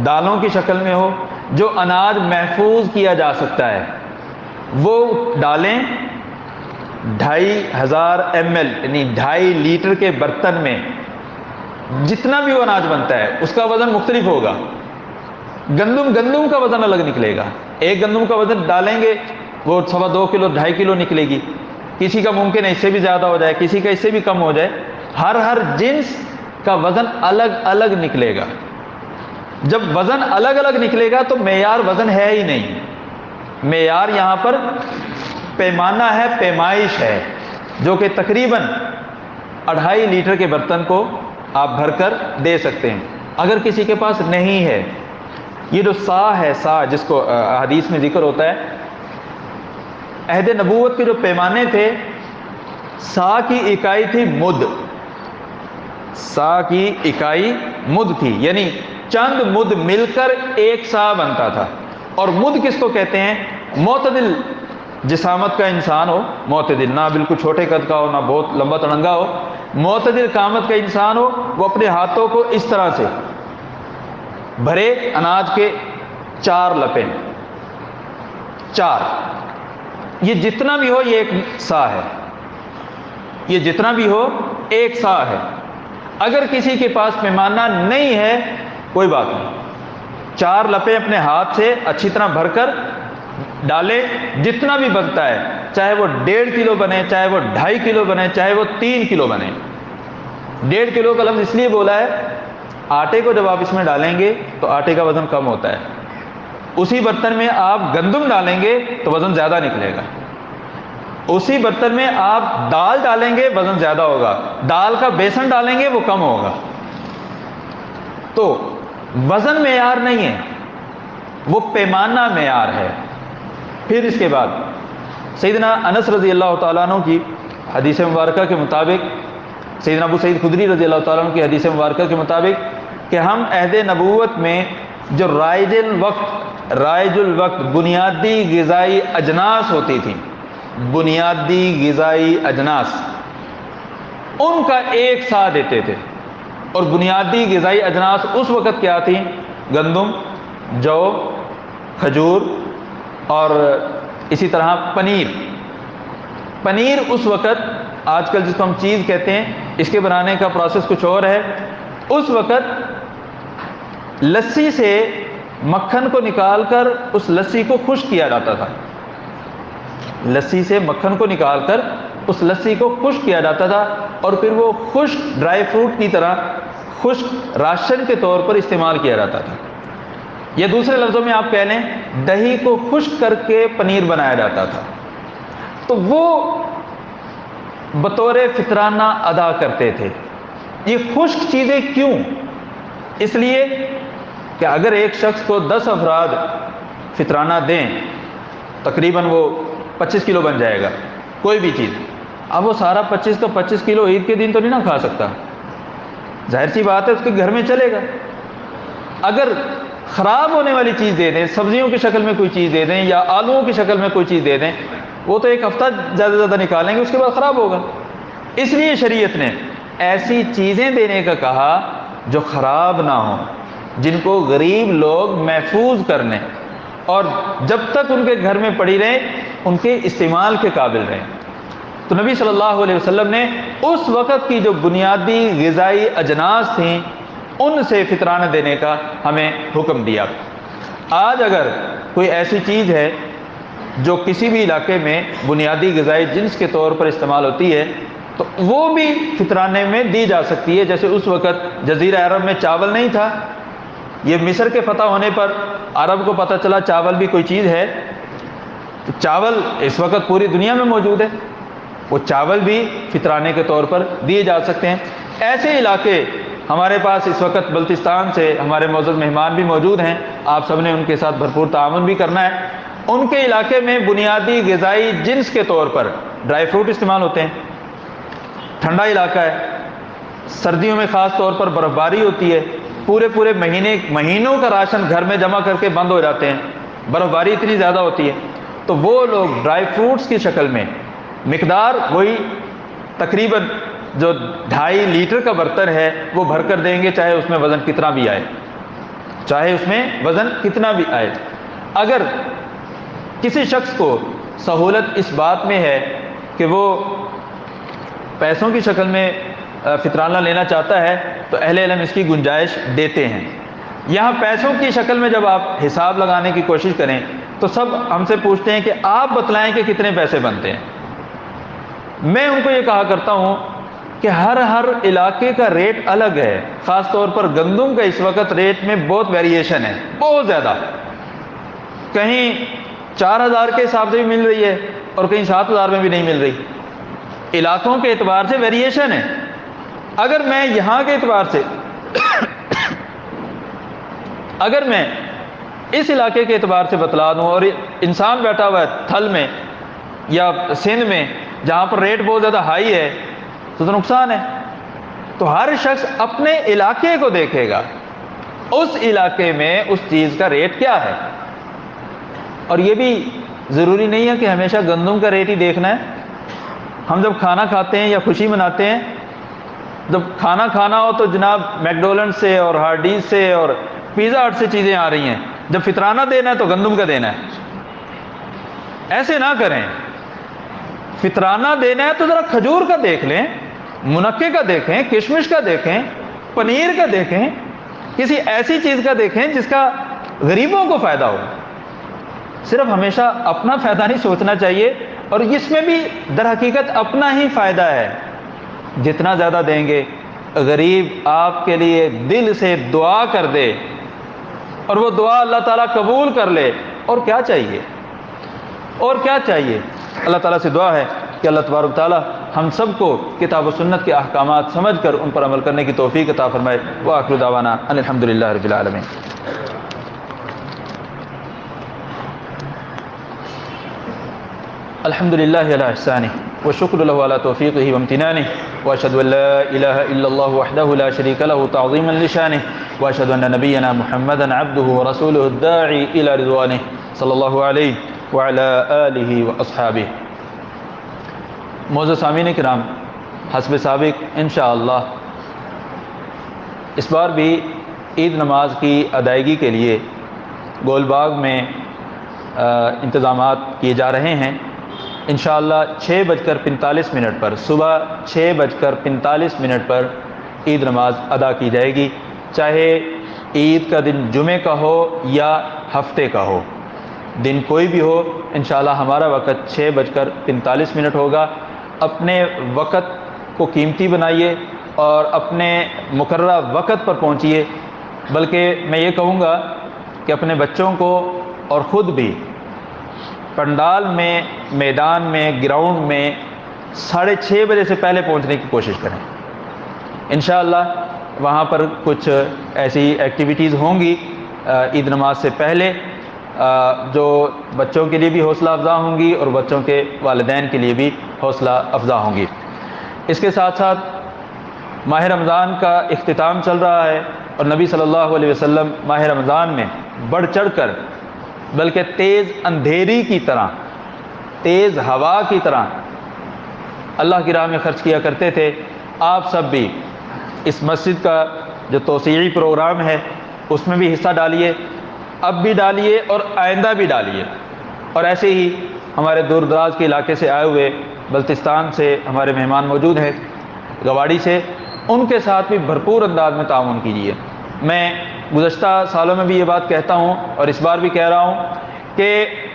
دالوں کی شکل میں ہو، جو اناج محفوظ کیا جا سکتا ہے وہ ڈالیں۔ 2500 ml یعنی 2.5 لیٹر کے برتن میں جتنا بھی وہ اناج بنتا ہے اس کا وزن مختلف ہوگا۔ گندم کا وزن الگ نکلے گا، ایک گندم کا وزن ڈالیں گے وہ 2.25 کلو 2.5 کلو نکلے گی، کسی کا ممکن ہے اس سے بھی زیادہ ہو جائے، کسی کا اس سے بھی کم ہو جائے۔ ہر جنس کا وزن الگ الگ نکلے گا۔ جب وزن الگ الگ نکلے گا تو معیار وزن ہے ہی نہیں، معیار یہاں پر پیمانہ ہے، پیمائش ہے، جو کہ تقریباً 2.5 لیٹر کے برتن کو آپ بھر کر دے سکتے ہیں۔ اگر کسی کے پاس نہیں ہے، یہ جو صاع ہے، صاع جس کو حدیث میں ذکر ہوتا ہے، عہد نبوت کے جو پیمانے تھے، صاع کی اکائی تھی مد، صاع کی اکائی مد تھی، یعنی چند مد مل کر 1 صاع بنتا تھا۔ اور مد کس کو کہتے ہیں؟ معتدل جسامت کا انسان ہو، معتدل، نہ بالکل چھوٹے قد کا ہو نہ بہت لمبا تڑنگا ہو، معتدل قامت کا انسان ہو، وہ اپنے ہاتھوں کو اس طرح سے بھرے اناج کے 4 لپیں، 4، یہ جتنا بھی ہو یہ 1 صاع ہے، یہ جتنا بھی ہو 1 صاع ہے۔ اگر کسی کے پاس پیمانہ نہیں ہے کوئی بات نہیں، 4 لپیں اپنے ہاتھ سے اچھی طرح بھر کر ڈالے، جتنا بھی بنتا ہے، چاہے وہ 1.5 کلو بنے، چاہے وہ 2.5 کلو بنے، چاہے وہ 3 کلو بنے۔ 1.5 کلو کا لفظ اس لیے بولا ہے، آٹے کو جب آپ اس میں ڈالیں گے تو آٹے کا وزن کم ہوتا ہے، اسی برتن میں آپ گندم ڈالیں گے تو وزن زیادہ نکلے گا، اسی برتن میں آپ دال ڈالیں گے وزن زیادہ ہوگا، دال کا بیسن ڈالیں گے وہ کم ہوگا۔ تو وزن معیار نہیں ہے، وہ پیمانہ معیار ہے۔ پھر اس کے بعد سیدنا انس رضی اللہ تعالیٰ عنہ کی حدیث مبارکہ کے مطابق، سیدنا ابو سعید خدری رضی اللہ تعالیٰ عنہ کی حدیث مبارکہ کے مطابق، کہ ہم عہد نبوت میں جو رائج الوقت بنیادی غذائی اجناس ہوتی تھیں، بنیادی غذائی اجناس، ان کا 1 صاع دیتے تھے۔ اور بنیادی غذائی اجناس اس وقت کیا تھیں؟ گندم، جو، کھجور، اور اسی طرح پنیر اس وقت، آج کل جس کو ہم چیز کہتے ہیں، اس کے بنانے کا پروسیس کچھ اور ہے۔ اس وقت لسی سے مکھن کو نکال کر اس لسی کو خشک کیا جاتا تھا، لسی سے مکھن کو نکال کر اس لسی کو خشک کیا جاتا تھا، اور پھر وہ خشک ڈرائی فروٹ کی طرح خشک راشن کے طور پر استعمال کیا جاتا تھا، یا دوسرے لفظوں میں آپ کہہ لیں دہی کو خشک کر کے پنیر بنایا جاتا تھا۔ تو وہ بطور فطرانہ ادا کرتے تھے۔ یہ خشک چیزیں کیوں؟ اس لیے کہ اگر ایک شخص کو 10 افراد فطرانہ دیں، تقریباً وہ 25 کلو بن جائے گا کوئی بھی چیز۔ اب وہ سارا 25 کا 25 کلو عید کے دن تو نہیں نہ کھا سکتا، ظاہر سی بات ہے اس کے گھر میں چلے گا۔ اگر خراب ہونے والی چیز دے دیں، سبزیوں کی شکل میں کوئی چیز دے دیں یا آلوؤں کی شکل میں کوئی چیز دے دیں، وہ تو 1 ہفتہ زیادہ سے زیادہ نکالیں گے، اس کے بعد خراب ہوگا۔ اس لیے شریعت نے ایسی چیزیں دینے کا کہا جو خراب نہ ہوں، جن کو غریب لوگ محفوظ کر لیں، اور جب تک ان کے گھر میں پڑی رہیں ان کے استعمال کے قابل رہیں۔ تو نبی صلی اللہ علیہ وسلم نے اس وقت کی جو بنیادی غذائی اجناس تھیں ان سے فطرانہ دینے کا ہمیں حکم دیا۔ آج اگر کوئی ایسی چیز ہے جو کسی بھی علاقے میں بنیادی غذائی جنس کے طور پر استعمال ہوتی ہے تو وہ بھی فطرانے میں دی جا سکتی ہے۔ جیسے اس وقت جزیرہ عرب میں چاول نہیں تھا، یہ مصر کے فتح ہونے پر عرب کو پتہ چلا چاول بھی کوئی چیز ہے، تو چاول اس وقت پوری دنیا میں موجود ہے، وہ چاول بھی فطرانے کے طور پر دیے جا سکتے ہیں۔ ایسے علاقے ہمارے پاس اس وقت بلتستان سے ہمارے معزز مہمان بھی موجود ہیں، آپ سب نے ان کے ساتھ بھرپور تعاون بھی کرنا ہے۔ ان کے علاقے میں بنیادی غذائی جنس کے طور پر ڈرائی فروٹ استعمال ہوتے ہیں، ٹھنڈا علاقہ ہے، سردیوں میں خاص طور پر برف باری ہوتی ہے، پورے مہینوں کا راشن گھر میں جمع کر کے بند ہو جاتے ہیں، برف باری اتنی زیادہ ہوتی ہے، تو وہ لوگ ڈرائی فروٹس کی شکل میں مقدار وہی تقریباً جو 2.5 لیٹر کا برتن ہے وہ بھر کر دیں گے، چاہے اس میں وزن کتنا بھی آئے، اگر کسی شخص کو سہولت اس بات میں ہے کہ وہ پیسوں کی شکل میں فطرانہ لینا چاہتا ہے تو اہل علم اس کی گنجائش دیتے ہیں۔ یہاں پیسوں کی شکل میں جب آپ حساب لگانے کی کوشش کریں تو سب ہم سے پوچھتے ہیں کہ آپ بتلائیں کہ کتنے پیسے بنتے ہیں۔ میں ان کو یہ کہا کرتا ہوں کہ ہر علاقے کا ریٹ الگ ہے، خاص طور پر گندم کا اس وقت ریٹ میں بہت ویریشن ہے، بہت زیادہ، کہیں 4,000 کے حساب سے بھی مل رہی ہے اور کہیں 7,000 میں بھی نہیں مل رہی، علاقوں کے اعتبار سے ویریشن ہے۔ اگر میں یہاں کے اعتبار سے اگر میں اس علاقے کے اعتبار سے بتلا دوں اور انسان بیٹھا ہوا ہے تھل میں یا سندھ میں جہاں پر ریٹ بہت زیادہ ہائی ہے تو نقصان ہے۔ تو ہر شخص اپنے علاقے کو دیکھے گا، اس علاقے میں اس چیز کا ریٹ کیا ہے، اور یہ بھی ضروری نہیں ہے کہ ہمیشہ گندم کا ریٹ ہی دیکھنا ہے۔ ہم جب کھانا کھاتے ہیں یا خوشی مناتے ہیں، جب کھانا کھانا ہو تو جناب میکڈونلڈ سے اور ہارڈیز سے اور پیزا ہٹ سے چیزیں آ رہی ہیں، جب فطرانہ دینا ہے تو گندم کا دینا ہے۔ ایسے نہ کریں، فطرانہ دینا ہے تو ذرا کھجور کا دیکھ لیں، منقے کا دیکھیں، کشمش کا دیکھیں، پنیر کا دیکھیں، کسی ایسی چیز کا دیکھیں جس کا غریبوں کو فائدہ ہو۔ صرف ہمیشہ اپنا فائدہ نہیں سوچنا چاہیے، اور اس میں بھی در حقیقت اپنا ہی فائدہ ہے۔ جتنا زیادہ دیں گے، غریب آپ کے لیے دل سے دعا کر دے اور وہ دعا اللہ تعالیٰ قبول کر لے، اور کیا چاہیے، اور کیا چاہیے۔ اللہ تعالیٰ سے دعا ہے کہ اللہ تبارک تعالیٰ ہم سب کو کتاب و سنت کے احکامات سمجھ کر ان پر عمل کرنے کی توفیق عطا فرمائے۔ وآخر دعوانا ان الحمد للہ رب العالمین۔ الحمد للہ علی احسانہ والشکر له علی توفیقہ وامتنانہ، واشهد ان لا الہ الا اللہ وحدہ لا شریک له تعظیما لشانہ، واشهد ان نبینا محمدا عبدہ ورسولہ الداعی الی رضوانہ صلی اللہ علیہ وعلی آلہ واصحابہ۔ معزز سامعین کرام، حسب سابق انشاءاللہ اس بار بھی عید نماز کی ادائیگی کے لیے گول باغ میں انتظامات کیے جا رہے ہیں۔ انشاءاللہ 6:45 پر، صبح 6:45 پر عید نماز ادا کی جائے گی، چاہے عید کا دن جمعے کا ہو یا ہفتے کا ہو، دن کوئی بھی ہو، انشاءاللہ ہمارا وقت 6:45 ہوگا۔ اپنے وقت کو قیمتی بنائیے اور اپنے مقررہ وقت پر پہنچیے، بلکہ میں یہ کہوں گا کہ اپنے بچوں کو اور خود بھی پنڈال میں، میدان میں، گراؤنڈ میں 6:30 بجے سے پہلے پہنچنے کی کوشش کریں۔ انشاءاللہ وہاں پر کچھ ایسی ایکٹیویٹیز ہوں گی عید نماز سے پہلے جو بچوں کے لیے بھی حوصلہ افزا ہوں گی اور بچوں کے والدین کے لیے بھی حوصلہ افزا ہوں گی۔ اس کے ساتھ ساتھ ماہ رمضان کا اختتام چل رہا ہے، اور نبی صلی اللہ علیہ وسلم ماہ رمضان میں بڑھ چڑھ کر، بلکہ تیز اندھیری کی طرح، تیز ہوا کی طرح اللہ کی راہ میں خرچ کیا کرتے تھے۔ آپ سب بھی اس مسجد کا جو توسیعی پروگرام ہے اس میں بھی حصہ ڈالیے، اب بھی ڈالیے اور آئندہ بھی ڈالیے، اور ایسے ہی ہمارے دور دراز کے علاقے سے آئے ہوئے بلتستان سے ہمارے مہمان موجود ہیں، گواڑی سے، ان کے ساتھ بھی بھرپور انداز میں تعاون کیجیے۔ میں گزشتہ سالوں میں بھی یہ بات کہتا ہوں اور اس بار بھی کہہ رہا ہوں کہ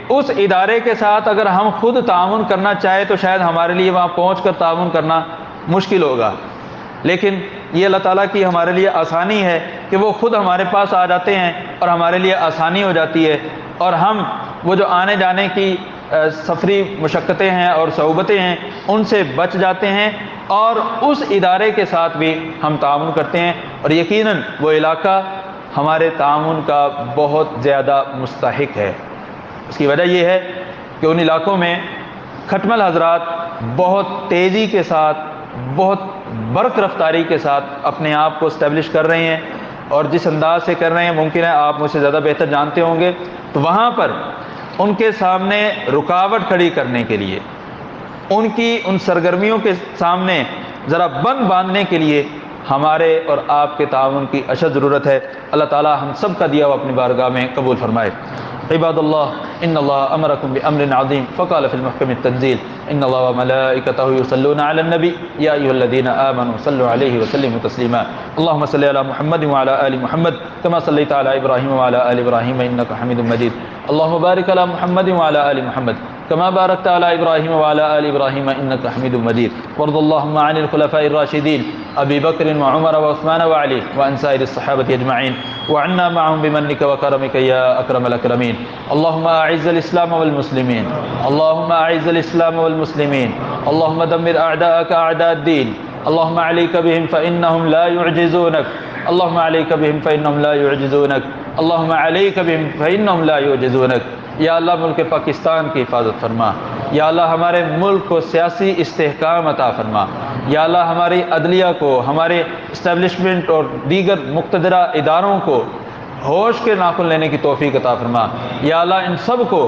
اس ادارے کے ساتھ اگر ہم خود تعاون کرنا چاہیں تو شاید ہمارے لیے وہاں پہنچ کر تعاون کرنا مشکل ہوگا، لیکن یہ اللہ تعالیٰ کی ہمارے لیے آسانی ہے کہ وہ خود ہمارے پاس آ جاتے ہیں اور ہمارے لیے آسانی ہو جاتی ہے، اور ہم وہ جو آنے جانے کی سفری مشقتیں ہیں اور صعوبتیں ہیں ان سے بچ جاتے ہیں، اور اس ادارے کے ساتھ بھی ہم تعاون کرتے ہیں، اور یقیناً وہ علاقہ ہمارے تعاون کا بہت زیادہ مستحق ہے۔ اس کی وجہ یہ ہے کہ ان علاقوں میں کھٹمل حضرات بہت تیزی کے ساتھ، بہت برق رفتاری کے ساتھ اپنے آپ کو اسٹیبلش کر رہے ہیں، اور جس انداز سے کر رہے ہیں ممکن ہے آپ مجھ سے زیادہ بہتر جانتے ہوں گے، تو وہاں پر ان کے سامنے رکاوٹ کھڑی کرنے کے لیے، ان کی ان سرگرمیوں کے سامنے ذرا بند باندھنے کے لیے ہمارے اور آپ کے تعاون کی اشد ضرورت ہے۔ اللہ تعالی ہم سب کا دیا ہوا اپنی بارگاہ میں قبول فرمائے۔ عباد اللہ ان اللہ امرکم بامر عظیم فقال فی المحکم التنزیل ان اللہ وملائکتہ یصلون علی النبی یا ایھا الذین آمنوا صلوا علیہ وسلموا تسلیما اللهم صل علی محمد وعلی آل محمد كما صلیت علی ابراہیم وعلی آل ابراہیم انک حمید مجید اللهم بارک علی محمد وعلی آل محمد كما باركت على إبراهيم وعلى آل إبراهيم إنك حميد مجيد وارض اللهم عن الخلفاء الراشدين أبي بكر وعمر وعثمان وعلي وعن سائر الصحابة أجمعين وعنا معهم بمنك وكرمك يا أكرم الأكرمين اللهم أعز الإسلام والمسلمين اللهم أعز الإسلام والمسلمين اللهم دمر أعداءك أعداء الدين اللهم عليك بهم فإنهم لا يعجزونك اللهم عليك بهم فإنهم لا يعجزونك اللهم عليك بهم فإنهم لا يعجزونك یا اللہ ملک پاکستان کی حفاظت فرما، یا اللہ ہمارے ملک کو سیاسی استحکام عطا فرما، یا اللہ ہماری عدلیہ کو، ہمارے اسٹیبلشمنٹ اور دیگر مقتدرہ اداروں کو ہوش کے ناخن لینے کی توفیق عطا فرما، یا اللہ ان سب کو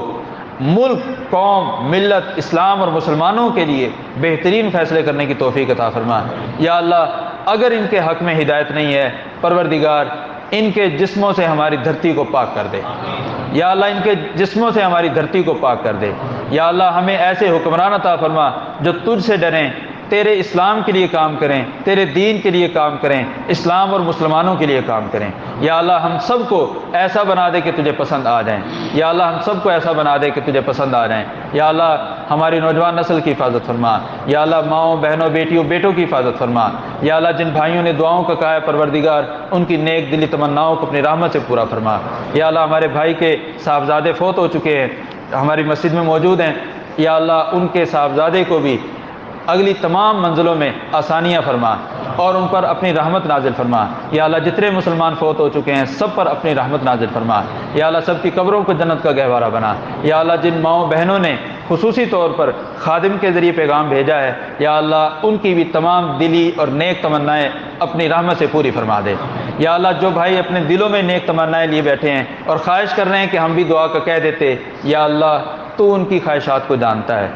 ملک، قوم، ملت، اسلام اور مسلمانوں کے لیے بہترین فیصلے کرنے کی توفیق عطا فرما، یا اللہ اگر ان کے حق میں ہدایت نہیں ہے پروردگار ان کے جسموں سے ہماری دھرتی کو پاک کر دے، یا اللہ ان کے جسموں سے ہماری دھرتی کو پاک کر دے، یا اللہ ہمیں ایسے حکمران عطا فرما جو تجھ سے ڈریں، تیرے اسلام کے لیے کام کریں، تیرے دین کے لیے کام کریں، اسلام اور مسلمانوں کے لیے کام کریں، یا اللہ ہم سب کو ایسا بنا دے کہ تجھے پسند آ جائیں، یا اللہ ہم سب کو ایسا بنا دے کہ تجھے پسند آ جائیں، یا اللہ ہماری نوجوان نسل کی حفاظت فرما، یا اللہ ماؤں، بہنوں، بیٹیوں، بیٹوں کی حفاظت فرما، یا اللہ جن بھائیوں نے دعاؤں کا کہا ہے پروردگار ان کی نیک دلی تمناؤں کو اپنی رحمت سے پورا فرما، یا اللہ ہمارے بھائی کے صاحبزادے فوت ہو چکے ہیں ہماری مسجد میں موجود ہیں، یا اللہ ان کے صاحبزادے کو بھی اگلی تمام منزلوں میں آسانیاں فرما اور ان پر اپنی رحمت نازل فرما، یا اللہ جتنے مسلمان فوت ہو چکے ہیں سب پر اپنی رحمت نازل فرما، یا اللہ سب کی قبروں کو جنت کا گہوارہ بنا، یا اللہ جن ماؤں بہنوں نے خصوصی طور پر خادم کے ذریعے پیغام بھیجا ہے یا اللہ ان کی بھی تمام دلی اور نیک تمنائیں اپنی رحمت سے پوری فرما دے، یا اللہ جو بھائی اپنے دلوں میں نیک تمنائیں لیے بیٹھے ہیں اور خواہش کر رہے ہیں کہ ہم بھی دعا کا کہہ دیتے، یا اللہ تو ان کی خواہشات کو جانتا ہے،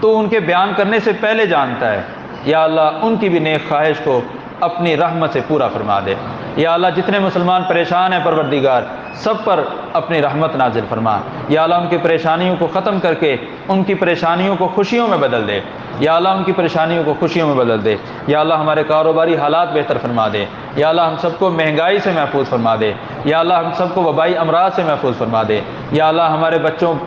تو ان کے بیان کرنے سے پہلے جانتا ہے، یا اللہ ان کی بھی نیک خواہش کو اپنی رحمت سے پورا فرما دے، یا اللہ جتنے مسلمان پریشان ہیں پروردگار سب پر اپنی رحمت نازل فرما، یا اللہ ان کی پریشانیوں کو ختم کر کے ان کی پریشانیوں کو خوشیوں میں بدل دے، یا اللہ ان کی پریشانیوں کو خوشیوں میں بدل دے، یا اللہ ہمارے کاروباری حالات بہتر فرما دے، یا اللہ ہم سب کو مہنگائی سے محفوظ فرما دے، یا اللہ ہم سب کو وبائی امراض سے محفوظ فرما دے، یا اللہ ہمارے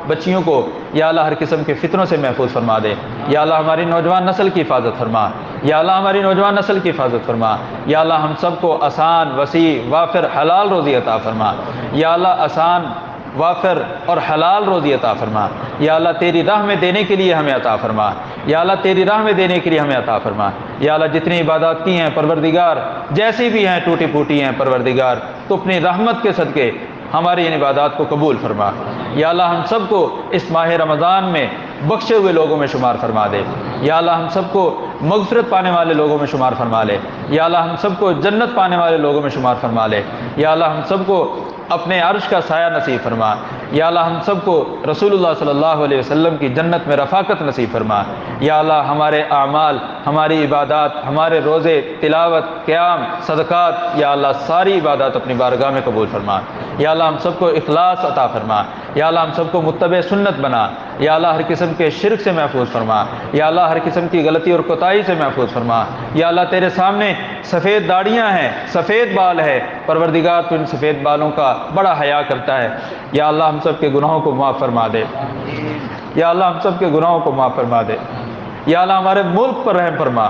بچیوں کو یا اللہ ہر قسم کے فتنوں سے محفوظ فرما دے، یا اللہ ہماری نوجوان نسل کی حفاظت فرما، یا اللہ ہماری نوجوان نسل کی حفاظت فرما، یا اللہ ہم سب کو آسان، وسیع، وافر، حلال روزی عطا فرما، یا اللہ آسان، وافر اور حلال روزی عطا فرما، یا اللہ تیری راہ میں دینے کے لیے ہمیں عطا فرما، یا اللہ تیری راہ میں دینے کے لیے ہمیں عطا فرما، یا اللہ جتنی عبادات کی ہیں پروردگار جیسی بھی ہیں ٹوٹی پھوٹی ہیں پروردگار تو اپنی رحمت کے صدقے ہماری ان عبادات کو قبول فرما، یا اللہ ہم سب کو اس ماہ رمضان میں بخشے ہوئے لوگوں میں شمار فرما دے، یا اللہ ہم سب کو مغفرت پانے والے لوگوں میں شمار فرما لے، یا اللہ ہم سب کو جنت پانے والے لوگوں میں شمار فرما لے، یا اللہ ہم سب کو اپنے عرش کا سایہ نصیب فرما، یا اللہ ہم سب کو رسول اللہ صلی اللہ علیہ وسلم کی جنت میں رفاقت نصیب فرما، یا اللہ ہمارے اعمال، ہماری عبادات، ہمارے روزے، تلاوت، قیام، صدقات، یا اللہ ساری عبادات اپنی بارگاہ میں قبول فرما، یا اللہ ہم سب کو اخلاص عطا فرما، یا اللہ ہم سب کو متبع سنت بنا، یا اللہ ہر قسم کے شرک سے محفوظ فرما، یا اللہ ہر قسم کی غلطی اور کوتاہی سے محفوظ فرما، یا اللہ تیرے سامنے سفید داڑیاں ہیں، سفید بال ہے پروردگار تو ان سفید بالوں کا بڑا حیا کرتا ہے، یا اللہ ہم سب کے گناہوں کو معاف فرما دے، یا اللہ ہم سب کے گناہوں کو معاف فرما دے، یا اللہ ہمارے ملک پر رحم فرما،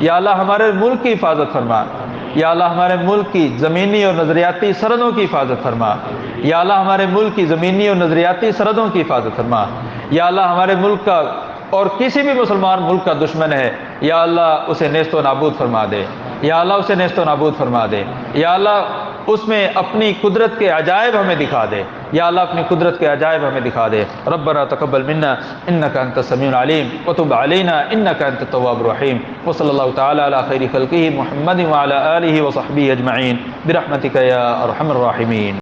یا اللہ ہمارے ملک کی حفاظت فرما، یا اللہ ہمارے ملک کی زمینی اور نظریاتی سرحدوں کی حفاظت فرما، یا اللہ ہمارے ملک کی زمینی اور نظریاتی سرحدوں کی حفاظت فرما، یا اللہ ہمارے ملک کا اور کسی بھی مسلمان ملک کا دشمن ہے یا اللہ اسے نیست و نابود فرما دے، یا اللہ اسے نیست و نابود فرما دے، یا اللہ اس میں اپنی قدرت کے عجائب ہمیں دکھا دے، یا اللہ اپنی قدرت کے عجائب ہمیں دکھا دے۔ ربنا تقبل منا انک انت السمیع العلیم وتب علینا انک انت التواب الرحیم، وصلی اللہ تعالی علی خیر خلقہ محمد وعلی آلہ وصحبہ اجمعین برحمتک یا ارحم الراحمین۔